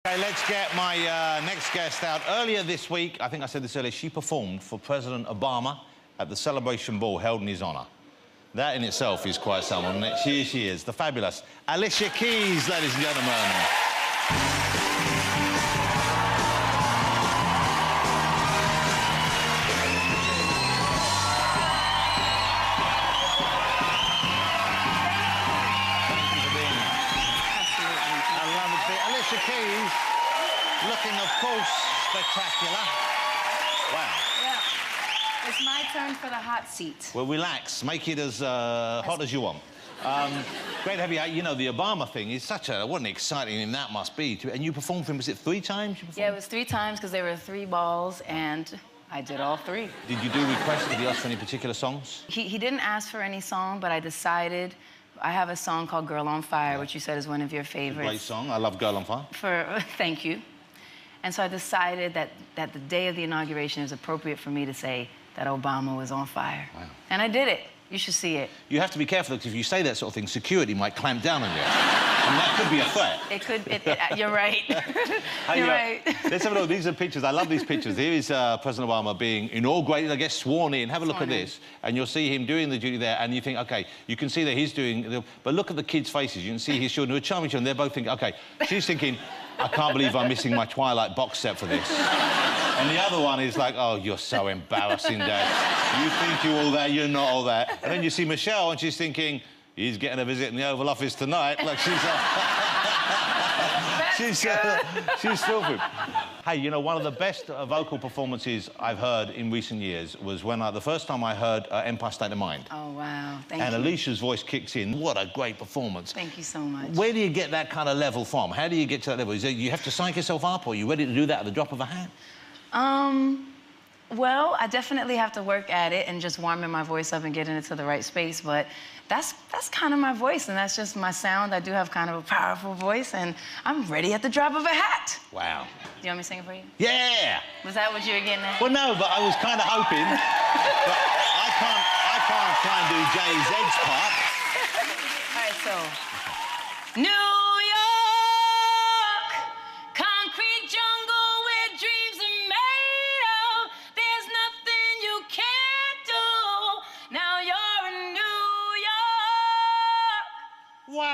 Okay, let's get my next guest out. Earlier this week, I think I said this earlier, she performed for President Obama at the celebration ball held in his honour. That in itself is quite someone. Here she is, the fabulous Alicia Keys, ladies and gentlemen. Alicia Keys, looking, of course, spectacular. Wow. Yeah. It's my turn for the hot seat. Well, relax. Make it as hot as you want. Great to have you out. You know, the Obama thing is such a... What an exciting thing that must be. And you performed for him, was it 3 times you performed? Yeah, it was 3 times because there were 3 balls, and I did all 3. Did you do requests? Did he ask for any particular songs? He didn't ask for any song, but I decided... I have a song called Girl on Fire, which you said is one of your favorites. Great song. I love Girl on Fire. Thank you. And so I decided that the day of the inauguration is appropriate for me to say that Obama was on fire. Wow. And I did it. You should see it. You have to be careful, because if you say that sort of thing, security might clamp down on you. And that could be a threat. It could... you're right. You're right. Let's have a look. These are pictures. I love these pictures. Here is President Obama being inaugurated, I guess, sworn in. Have a look at this, and you'll see him doing the duty there, and you think, OK, you can see that he's doing... But look at the kids' faces. You can see his children who are charming children. They're both thinking, OK, she's thinking, I can't believe I'm missing my Twilight box set for this. And the other one is like, oh, you're so embarrassing, Dad. You think you're all that, you're not all that. And then you see Michelle, and she's thinking, he's getting a visit in the Oval Office tonight. Look, she's filthy. Hey, you know, one of the best vocal performances I've heard in recent years was when the first time I heard Empire State of Mind. Oh, wow. Thank you. And Alicia's voice kicks in. What a great performance. Thank you so much. Where do you get that kind of level from? How do you get to that level? Is it, you have to psych yourself up, or are you ready to do that at the drop of a hat? Well, I definitely have to work at it and just warming my voice up and getting it to the right space, but that's kind of my voice, and that's just my sound. I do have kind of a powerful voice, and I'm ready at the drop of a hat. Wow. Do you want me to sing it for you? Yeah! Was that what you were getting at? Well, no, but I was kind of hoping. But I can't try and do Jay-Z's part. All right, so... New Wow!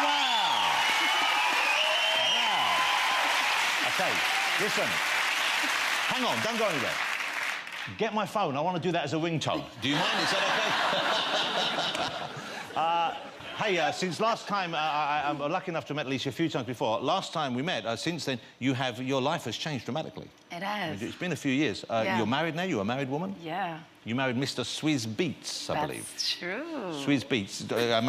Wow! Wow! OK, listen. Hang on, don't go anywhere. Get my phone. I want to do that as a ringtone. Do you mind? Is that OK? Hey, since last time, I'm lucky enough to have met Alicia a few times before. Last time we met, since then, your life has changed dramatically. It has. It's been a few years. Yeah. You're married now? You're a married woman? Yeah. You married Mr. Swizz Beatz, I believe. That's true. Swizz Beatz.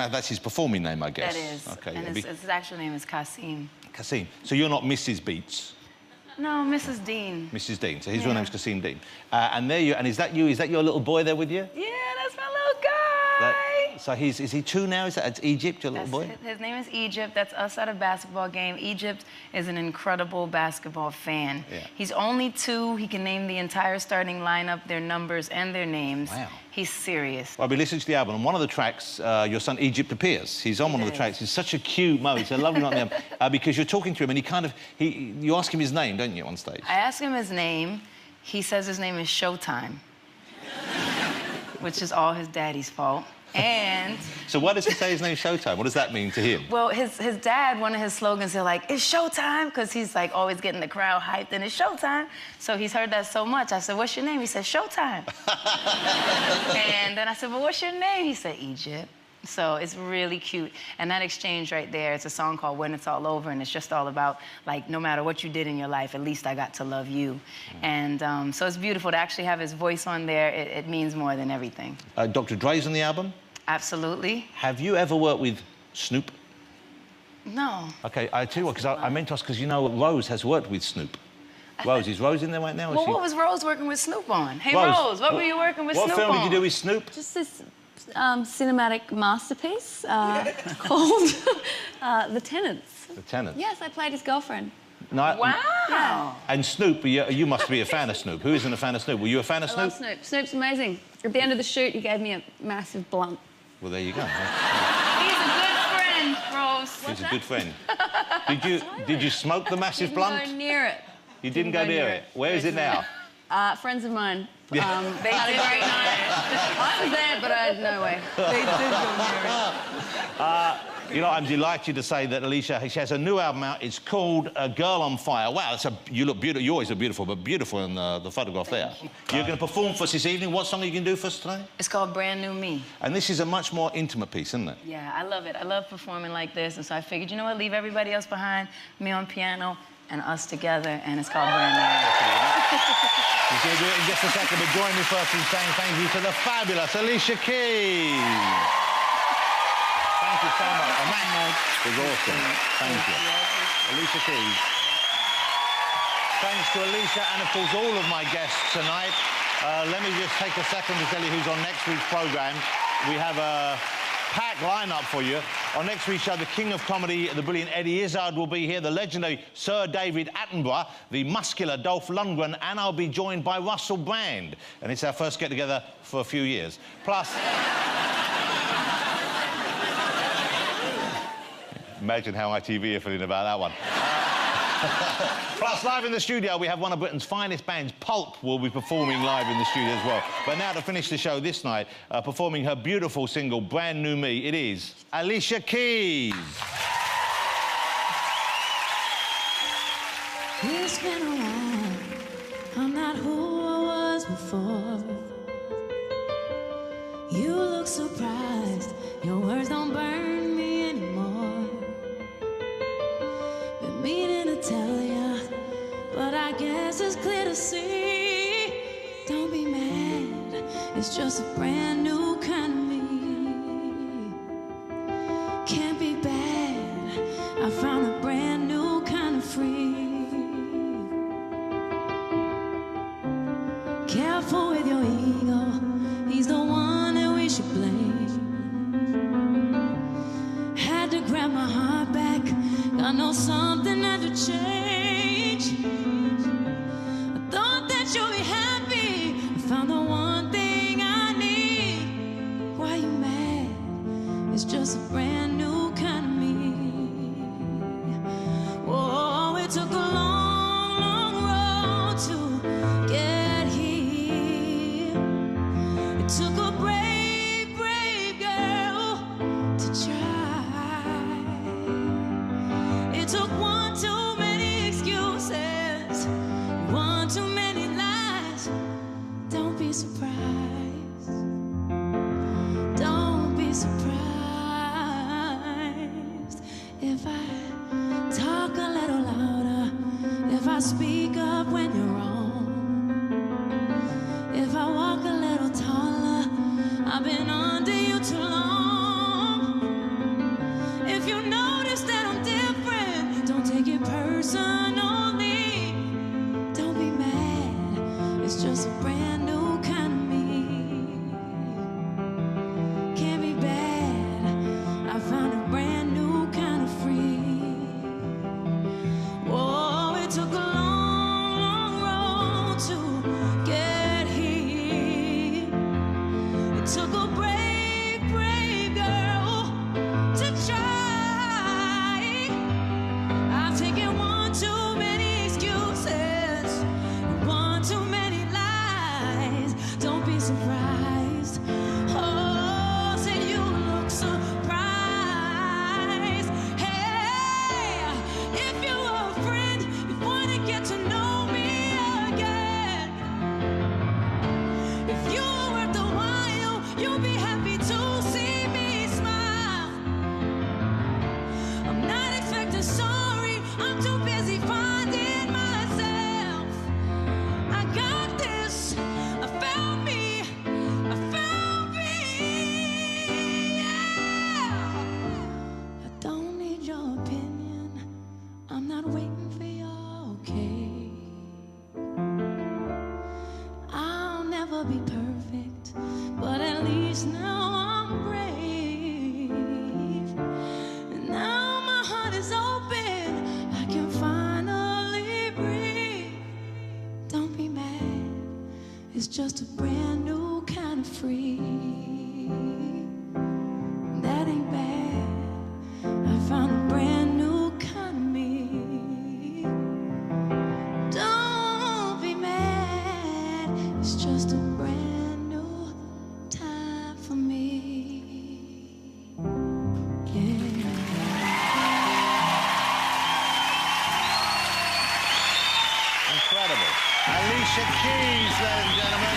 That's his performing name, I guess. That is. Okay. And his actual name is Kasim. Kasim. So you're not Mrs. Beatz? No, Mrs. Dean. Mrs. Dean. So his real name's Kasim Dean. And there you... And is that you? Is that your little boy there with you? Yeah, that's my little guy. So is he 2 now? Is that Egypt, your little boy? His name is Egypt. That's us at a basketball game. Egypt is an incredible basketball fan. Yeah. He's only 2. He can name the entire starting lineup, their numbers, and their names. Wow. He's serious. Well, I've been listening to the album, and one of the tracks, your son Egypt appears. He's on one of the tracks. He's such a cute mo. It's a lovely one there, because you're talking to him, and you ask him his name, don't you, on stage? I ask him his name. He says his name is Showtime, which is all his daddy's fault. And... So why does he say his name's Showtime? What does that mean to him? Well, his dad, one of his slogans, they're like, it's showtime, because he's, like, always getting the crowd hyped, and it's showtime. So he's heard that so much. I said, what's your name? He said, Showtime. And then I said, well, what's your name? He said, Egypt. So it's really cute. And that exchange right there, it's a song called When It's All Over, and it's just all about, like, no matter what you did in your life, at least I got to love you. And so it's beautiful to actually have his voice on there. It means more than everything. Dr. Dre's on the album? Absolutely. Have you ever worked with Snoop? No. OK, I tell you what, because I meant to ask, because you know Rose has worked with Snoop. Rose, is Rose in there right now? Well, what was Rose working with Snoop on? Hey, Rose, what were you working with Snoop on? What film did you do with Snoop? Just this cinematic masterpiece called The Tenants. The Tenants? Yes, I played his girlfriend. No, wow. Yeah. And Snoop, you must be a fan of Snoop. Who isn't a fan of Snoop? Were you a fan of Snoop? I love Snoop. Snoop's amazing. At the end of the shoot, he gave me a massive blunt. Well, there you go. He's a good friend, Rose. He's a good friend. Did you smoke the massive blunt? Go near it. You didn't go near it. Where is it now? Friends of mine. They did right I was there, but I had no way. They did go near it. You know, I'm delighted to say that Alicia, she has a new album out. It's called Girl on Fire. Wow, you look beautiful. You always look beautiful, but beautiful in the photograph there. You're going to perform for us this evening. What song are you going to do for us today? It's called Brand New Me. And this is a much more intimate piece, isn't it? Yeah, I love it. I love performing like this, and so I figured, you know what, leave everybody else behind, me on piano, and us together, and it's called Brand New Me. He's going to do it in just a second, but join me first in saying thank you to the fabulous Alicia Keys. Thank you so much. And that was awesome. Thank you. Alicia Keys. Thanks to Alicia and, of course, all of my guests tonight. Let me just take a second to tell you who's on next week's programme. We have a packed line-up for you. On next week's show, the king of comedy, the brilliant Eddie Izzard will be here, the legendary Sir David Attenborough, the muscular Dolph Lundgren, and I'll be joined by Russell Brand. And it's our first get-together for a few years. Plus... Imagine how ITV are feeling about that one. Plus, live in the studio, we have one of Britain's finest bands, Pulp, will be performing live in the studio as well. But now, to finish the show this night, performing her beautiful single, Brand New Me, it is Alicia Keys. It's been a while, I'm not who I was before. You look surprised, your words don't burn me anymore. Been meaning to tell ya, but I guess it's clear to see. Don't be mad, it's just a brand new kind of me. Can't be bad, I found a brand new kind of free. Careful with your ego, he's the one that we should blame. Had to grab my heart back, I know something had to change. I thought that you'd be happy, I found the one thing I need. Why you mad? It's just a brand new kind of me. Whoa, it took a long, long road to get here. It took a brave, brave girl to try. It took one too many excuses, one too many lies. Don't be surprised. Don't be surprised if I talk a little louder, if I speak up when you're wrong, if I walk a little taller. I've been under you too long. If you notice that I'm different, don't take it personally. Don't be mad, it's just a brand new kind of me. Can't be bad, I found a brand new kind of free. Whoa, it took a long, long road to get here. It took a brave, brave girl to try. I've taken one too many excuses, one too many lies. Don't be surprised. Oh, said you look surprised. Hey, if you were a friend, you'd want to get to know me again. If you were worth the while, you'll be happy to see me smile. I'm not expecting sorry, I'm too busy finding myself. I got this, I found me, I found me, yeah. I don't need your opinion, I'm not waiting for your okay. I'll never be perfect, but at least now I'm brave. And now my heart is open, I can finally breathe. Don't be mad, it's just a brand new kind of free. That ain't bad, I found a brand new kind of me. Incredible. Alicia Keys, ladies and gentlemen.